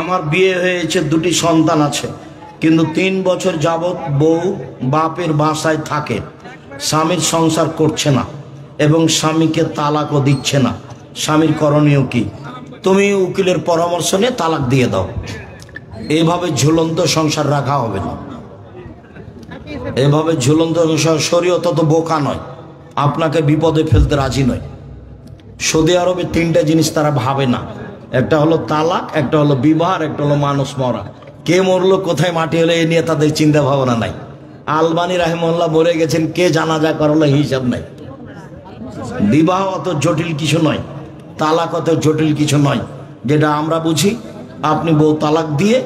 আমার বিয়ে হয়েছে, দুটি সন্তান আছে, কিন্তু 3 বছর যাবৎ বউ বাপের বাসায় থাকে, স্বামীর সংসার করছে না এবং স্বামীকে তালাকও দিচ্ছে না। স্বামীর করণীয় কি? তুমি উকিলের পরামর্শ নিয়ে তালাক দিয়ে দাও। এইভাবে ঝুলন্ত সংসার রাখা হবে না। এভাবে ঝুলন্ত সংসার, শরীয়ত তো বোকা নয়, আপনাকে বিপদে ফেলতে রাজি নয়। সৌদি আরবে 3টা জিনিস তারা ভাবে না, একটা হলো তালাক, একটা হলো বিবাহ, একটা হলো মানুষ মরা। কে মরলো, কোথায় মাটি হলো, এ নিয়ে তাদের চিন্তা ভাবনা নাই। আলবানী রাহিমাহুল্লাহ বলে গেছেন, কে জানাজা করলো হিসাব নাই। বিবাহ অত জটিল কিছু নয়, তালাক অত জটিল কিছু নয়। যেটা আমরা বুঝি, আপনি বউ তালাক দিয়ে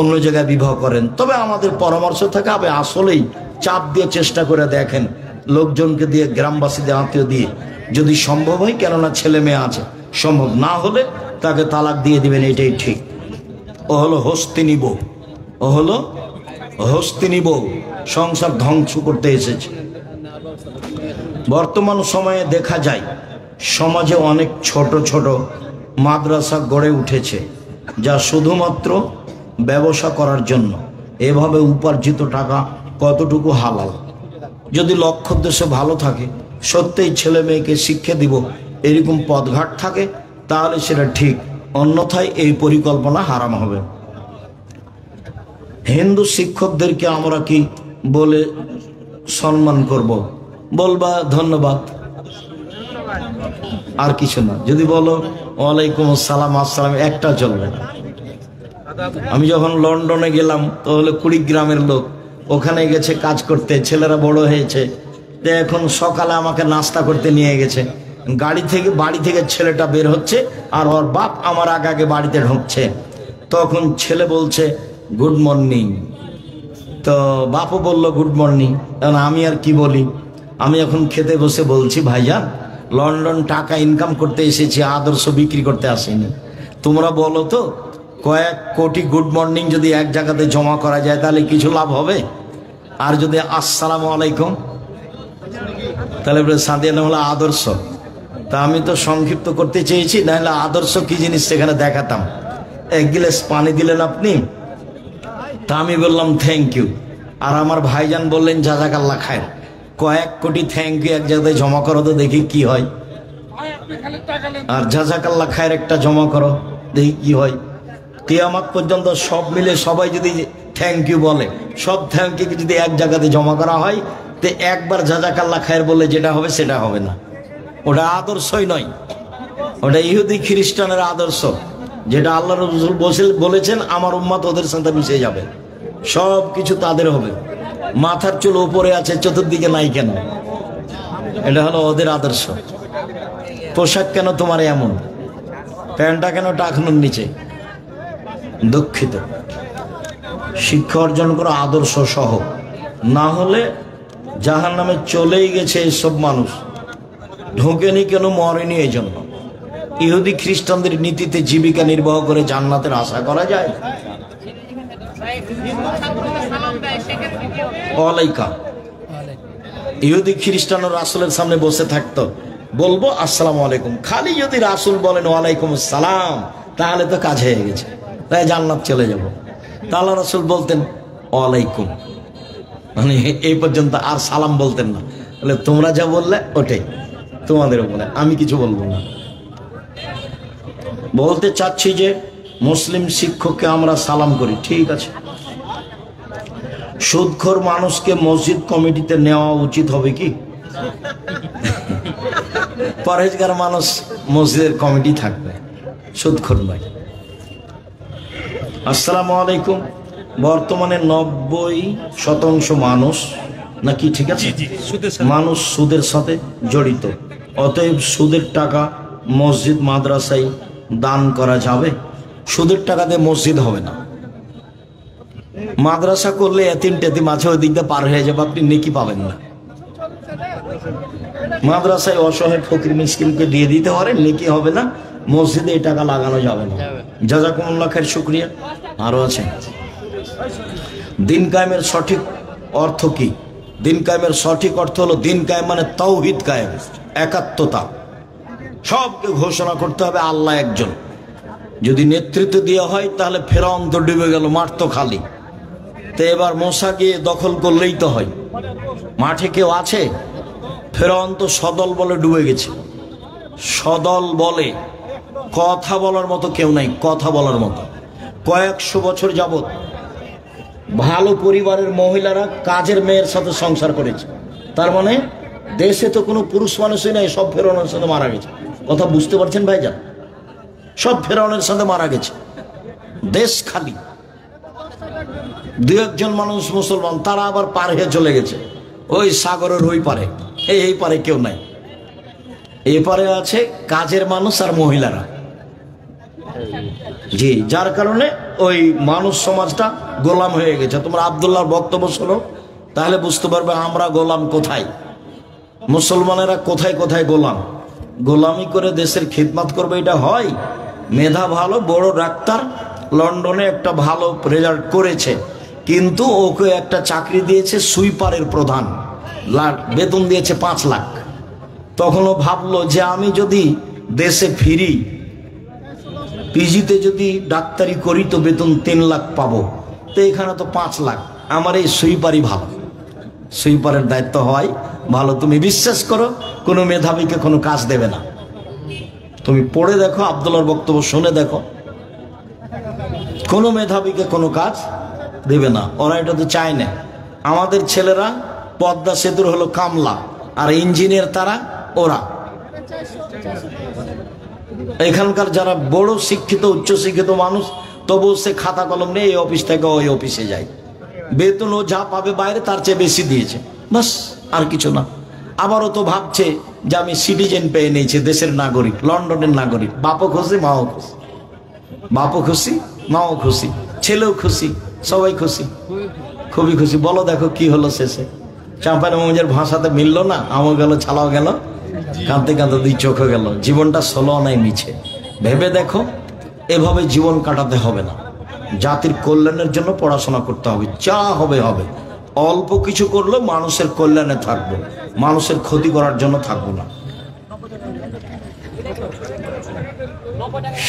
অন্য জায়গায় বিবাহ করেন। তবে আমাদের পরামর্শ থাকে, আপনি আসলেই চাপ দিয়ে চেষ্টা করে দেখেন, লোকজনকে দিয়ে, গ্রামবাসীদের আত্মীয় দিয়ে, যদি সম্ভব হয়, কেননা ছেলে মেয়ে আছে, সম্ভব না হলে তাকে তালাক দিয়ে দিবেন, এটাই ঠিক। ও হলো হস্তিনী বউ, ও হলো হস্তিনী বউ, সংসার ধ্বংস করতে এসেছে। বর্তমান সময়ে দেখা যায় সমাজে অনেক ছোট ছোট মাদ্রাসা গড়ে উঠেছে, যা শুধুমাত্র ব্যবসা করার জন্য। এভাবে উপার্জিত টাকা কতটুকু হালাল? যদি লক্ষ্য উদ্দেশ্য ভালো থাকে, সত্যিই ছেলে মেয়েকে শিক্ষা দিব, এরকম পথঘাট থাকে, তাহলে সেটা ঠিক, অন্যথায় এই পরিকল্পনা হারাম হবে। হিন্দু শিক্ষকদেরকে আমরা কি বলে সম্মান করব? বলবা ধন্যবাদ, আর কিছু না। যদি বলো ওয়ালাইকুম আসসালাম, আসসালাম, একটা চলবে না। আমি যখন লন্ডনে গেলাম, তো হলো কুড়িগ্রামের লোক, ওখানে গেছে কাজ করতে, ছেলেরা বড় হয়েছে, তো এখন সকালে আমাকে নাস্তা করতে নিয়ে গেছে। বাড়ি থেকে ছেলেটা বের হচ্ছে, আর ওর বাপ আমার আগে বাড়িতে ঢুকছে। তখন ছেলে বলছে গুড মর্নিং, তো বাপও বলল গুড মর্নিং। কারণ আমি আর কি বলি, আমি এখন খেতে বসে বলছি, ভাইজান, লন্ডন টাকা ইনকাম করতে এসেছি, আদর্শ বিক্রি করতে আসেনি। তোমরা বলো তো, কয়েক কোটি গুড মর্নিং যদি এক জায়গাতে জমা করা যায়, তাহলে কিছু লাভ হবে? আর যদি আসসালামু আলাইকুম, তাহলে সাদিয়া হলো আদর্শ। তা আমি তো সংক্ষিপ্ত করতে চেয়েছি, নাহলে আদর্শ কি জিনিস সেখানে দেখাতাম। 1 গ্লাস পানি দিলেন আপনি, তা আমি বললাম থ্যাংক ইউ, আর আমার ভাইজান বললেন জাযাকাল্লাহ খায়ের। কয়েক কোটি থ্যাংক ইউ এক জায়গায় জমা করো তো দেখি কি হয়, আর জাযাকাল্লাহ খায়ের একটা জমা করো দেখি কি হয়। কিয়ামত পর্যন্ত সব মিলে সবাই যদি থ্যাংক ইউ বলে, সব থ্যাংক ইউ যদি এক জায়গাতে জমা করা হয়, তো একবার জাযাকাল্লাহ খায়ের বলে যেটা হবে সেটা হবে না। ওটা আদর্শই নয়, ওটা ইহুদি খ্রিস্টানের আদর্শ, যেটা আল্লাহ রাসূল বলেছেন আমার উম্মত ওদের সাথে মিশে যাবে, সব কিছু তাদের হবে। মাথার চুল উপরে আছে, চতুর্দিকে নাই কেন? এটা হলো ওদের আদর্শ। পোশাক কেন তোমার এমন, প্যান্টটা কেন টাকনুর নিচে? দুঃখিত, শিক্ষা অর্জন করো আদর্শ সহ, না হলে জাহান্নামে চলেই গেছে এসব মানুষ। ঢোকেনি কেন? মরেনি এই জন্য। ইহুদি খ্রিস্টানদের নীতিতে জীবিকা নির্বাহ করে জান্নাতের আশা করা যায়? ওয়ালাইকা ইহুদি খ্রিস্টান রাসূলের সামনে বসে থাকতো, বলবো আসসালামু আলাইকুম, খালি যদি রাসূল বলেন ওয়ালাইকুম আসসালাম, তাহলে তো কাজ হয়ে গেছে, তাই জান্নাত চলে যাব। তাহলে রাসূল বলতেন ওয়ালাইকুম, মানে এই পর্যন্ত, আর সালাম বলতেন না। বলে তোমরা যা বললে ওটাই তোমাদের উপরে, আমি কিছু বলবো না। বলতে চাচ্ছি যে মুসলিম শিক্ষককে আমরা সালাম করি, ঠিক আছে। সুদখোর মানুষকে মসজিদ কমিটিতে নেওয়া উচিত হবে কি? পরহেজগার মানুষ মসজিদের কমিটি থাকবে, সুদখোর নয়। আসসালামু আলাইকুম। বর্তমানে 90% মানুষ নাকি, ঠিক আছে, মানুষ সুদের সাথে জড়িত। অতএব সুদের টাকা মসজিদ মাদ্রাসায় দান করা যাবে? সুদের টাকাতে মসজিদ হবে না। মাদ্রাসা করলে এতিম টেতিম আছে, ওই দিকটা পার হয়ে যাবে, আপনি নেকি পাবেন না। মাদ্রাসায় অসহায় ফকির মিসকিনকে দিয়ে দিতে পারে, নেকি হবে না। মসজিদে এই টাকা লাগানো যাবে না। জাযাকুমুল্লাহ খায়ের, শুকরিয়া। আরো আছে। দিন কায়েমের সঠিক অর্থ কি? দিন কায়েমের সঠিক অর্থ হলো, দিন কায়েম মানে তাওহীদ কায়েম, একাত্মতা। সবকে ঘোষণা করতে হবে আল্লাহ একজন, যদি নেতৃত্ব দেওয়া হয় তাহলে ফেরাউন তো ডুবে গেল, মাঠ তো খালি। তো এবার মূসা গিয়ে দখল করলেই তো হয়। মাঠে কেউ আছে? ফেরাউন তো সদল বলে ডুবে গেছে। সদল বলে কথা বলার মতো কেউ নাই, কথা বলার মতো। কয়েকশো বছর যাবত ভালো পরিবারের মহিলারা কাজের মেয়ের সাথে সংসার করেছে। তার মানে দেশে তো কোনো পুরুষ মানুষই নাই, সব ফেরাউনের সাথে মারা গেছে। কথা বুঝতে পারছেন ভাইজান? সব ফেরাউনের সাথে মারা গেছে, দেশ খালি। দু একজন মানুষ মুসলমান, তারা আবার পার হয়ে চলে গেছে ওই সাগরের ওই পারে। এই পারে কেউ নাই, এ পারে আছে কাজের মানুষ আর মহিলারা। জি, যার কারণে ওই মানুষ সমাজটা গোলাম হয়ে গেছে। তোমরা আব্দুল্লাহর বক্তব্য শোনো, তাহলে বুঝতে পারবে আমরা গোলাম কোথায়, মুসলমানেরা কোথায় কোথায় গোলাম। গোলামি করে দেশের খিদমত করবে, এটা হয়? মেধা ভালো, বড় ডাক্তার, লন্ডনে একটা ভালো রেজাল্ট করেছে, কিন্তু ওকে একটা চাকরি দিয়েছে সুইপারের প্রধান, বেতন দিয়েছে 5 লাখ। তখনও ভাবলো যে আমি যদি দেশে ফিরি, পিজিতে যদি ডাক্তারি করি তো বেতন 3 লাখ পাবো, তো এখানে তো 5 লাখ, আমার এই সুইপারই ভালো। সুইপারের দায়িত্ব হয় ভালো। তুমি বিশ্বাস করো, কোনো মেধাবীকে কোনো কাজ দেবে না। তুমি পড়ে দেখো, আব্দুল্লাহর বক্তব্য শুনে দেখো, কোনো মেধাবীকে কোনো কাজ দেবে না। ওরা এটা তো চায় না। আমাদের ছেলেরা পদ্মা সেতুর হলো কামলা, আর ইঞ্জিনিয়ার তারা ওরা। এখানকার যারা বড় শিক্ষিত উচ্চশিক্ষিত মানুষ, তবুও সে খাতা কলম নিয়ে এই অফিস থেকে ওই অফিসে যায়, বেতন ও যা পাবে বাইরে তার চেয়ে বেশি দিয়েছে, বাস, আর কিছু না। আবারও তো ভাবছে যে আমি সিটিজেন পেয়ে নিয়েছি, দেশের নাগরিক, লন্ডনের নাগরিক। বাপও খুশি, মাও খুশি, বাপও খুশি, মাও খুশি, ছেলেও খুশি, সবাই খুশি, খুবই খুশি। বলো দেখো কি হলো শেষে? চাঁপান মৌজের ভাষাতে মিলল না, আমও গেল, ছালাও গেল, কাঁদতে কাঁদতে 2 চোখও গেল। জীবনটা ষোলো নাই মিছে। ভেবে দেখো, এভাবে জীবন কাটাতে হবে না। জাতির কল্যাণের জন্য পড়াশোনা করতে হবে, যা হবে হবে। অল্প কিছু করলে মানুষের কল্যাণে থাকবো, মানুষের ক্ষতি করার জন্য থাকবো না।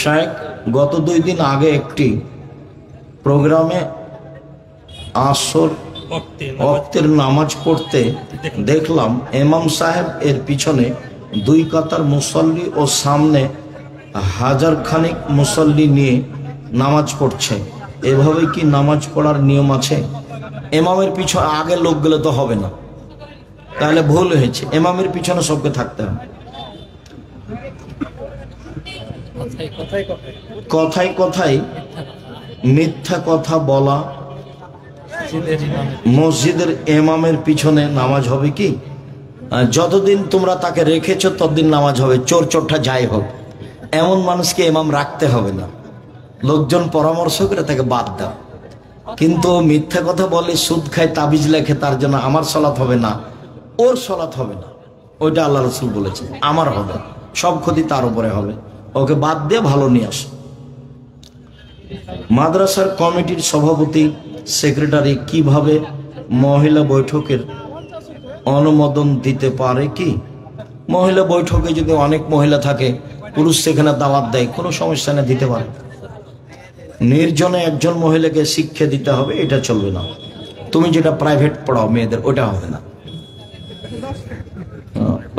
শাইখ গত 2 দিন আগে একটি প্রোগ্রামে আসর ওয়াক্তের নামাজ পড়তে দেখলাম ইমাম সাহেব এর পিছনে 2 কাতার মুসল্লি ও সামনে 1000 খানিক মুসল্লি নিয়ে নামাজ পড়ছে। এভাবে কি নামাজ পড়ার নিয়ম আছে? ইমামের পিছনে আগে লোক গেলে তো হবে না, তাহলে ভুল হয়েছে। ইমামের পিছনে সবকে থাকতে হবে। কথায় কথায় মিথ্যা কথা বলা, মসজিদের ইমামের পিছনে নামাজ হবে কি? যতদিন তোমরা তাকে রেখেছো ততদিন নামাজ হবে, চোর চোরটা যাই হোক। এমন মানুষকে ইমাম রাখতে হবে না, লোকজন পরামর্শ করে তাকে বাদ দাও। কিন্তু মিথ্যা কথা বলে, সুদ খায়, তাবিজ লেখে, তার জন্য আমার সলাৎ হবে না, ওর সলাৎ হবে না, ওইটা আল্লাহ রসুল বলেছে, আমার হবে, সব ক্ষতি তার উপরে হবে। ওকে বাদ দিয়ে ভালো নিয়ে আসো। মাদ্রাসার কমিটির সভাপতি সেক্রেটারি কিভাবে মহিলা বৈঠকের অনুমোদন দিতে পারে কি? মহিলা বৈঠকে যদি অনেক মহিলা থাকে, পুরুষ সেখানে দাওয়াত দেয়, কোনো সমস্যা না, দিতে পারে। নির্জনে একজন মহিলাকে শিক্ষা দিতে হবে, এটা চলবে না। তুমি যেটা প্রাইভেট পড়াও মেয়েদের, ওটা হবে না,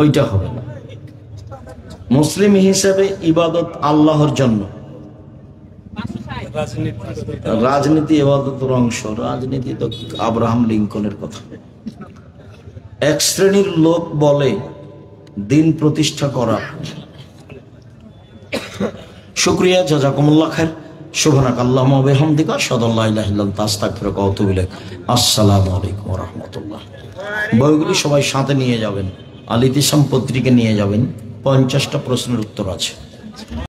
ওইটা হবে না। মুসলিম হিসেবে ইবাদত আল্লাহর জন্য, রাজনীতি ইবাদতের অংশ। রাজনীতি তো আব্রাহাম লিঙ্কনের কথা। এক শ্রেণীর লোক বলে দিন প্রতিষ্ঠা করা। শুকরিয়া, জাযাকুমুল্লাহ খায়র। সুবহানাক আল্লাহুম্মা ওয়া বিহামদিকা আশহাদু আল্লা ইলাহা ইল্লা আনতা আস্তাগফিরুকা ওয়া আতুবু ইলাইক। আসসালামু আলাইকুম ওয়া রাহমাতুল্লাহ। বইগুলি সবাই সাথে নিয়ে যাবেন, আল ইতিসাম পত্রিকা নিয়ে যাবেন, 50টা প্রশ্নের উত্তর আছে।